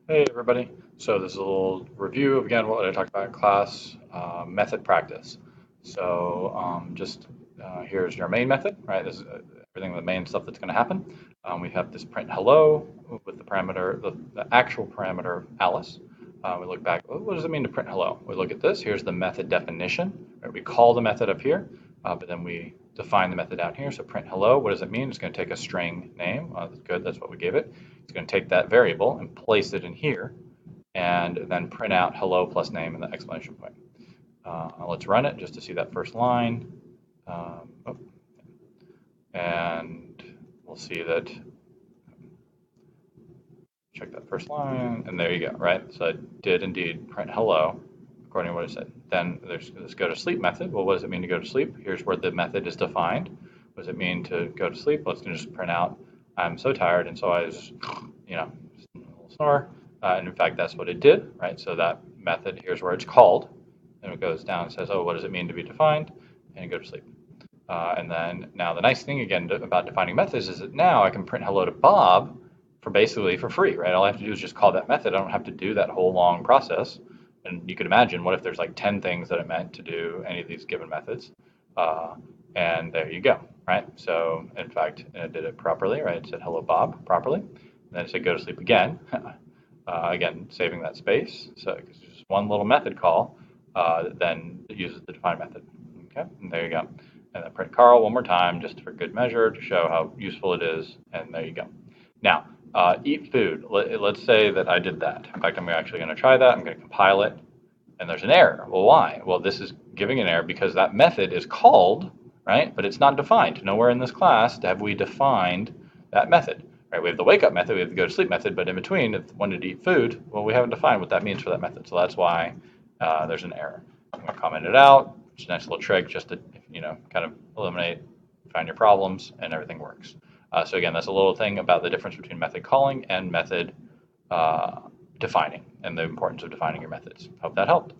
Hey everybody. So this is a little review of again what I talked about in class, method practice. Here's your main method, right? This is everything the main stuff that's going to happen. We have this print hello with the parameter, the actual parameter Alice. We look back. What does it mean to print hello? We look at this. Here's the method definition. Right? We call the method up here, but then we define the method down here. So print hello. What does it mean? It's going to take a string name. That's good. That's what we gave it. It's going to take that variable and place it in here, and then print out hello plus name and the exclamation point. Let's run it just to see that first line. Oh, and we'll see that, check that first line, and there you go, right? So it did indeed print hello, according to what it said. Then there's this go to sleep method. Well, what does it mean to go to sleep? Here's where the method is defined. What does it mean to go to sleep? Let's just print out, I'm so tired, and so I was, a little snore. And in fact, that's what it did, right? So that method, here's where it's called. And it goes down and says, oh, what does it mean to be defined? And go to sleep. And then now the nice thing again about defining methods is that now I can print hello to Bob for basically for free, right? All I have to do is just call that method. I don't have to do that whole long process. And you could imagine, what if there's like 10 things that it meant to do any of these given methods? Uh, and there you go, right? So in fact, it did it properly, right? It said hello Bob properly. And then it said go to sleep again. Again, saving that space. So it's just one little method call that then uses the define method. Okay, and there you go. And then print Carl one more time just for good measure to show how useful it is. And there you go. Now, eat food. Let's say that I did that. In fact, I'm actually going to try that. I'm going to compile it. And there's an error. Well, why? Well, this is giving an error because that method is called, right? But it's not defined. Nowhere in this class have we defined that method. Right? We have the wake up method, we have the go to sleep method, but in between, if wanted to eat food, well, we haven't defined what that means for that method. So that's why there's an error. I'm going to comment it out. It's a nice little trick just to, kind of eliminate, find your problems, and everything works. So again, that's a little thing about the difference between method calling and method defining and the importance of defining your methods. Hope that helped.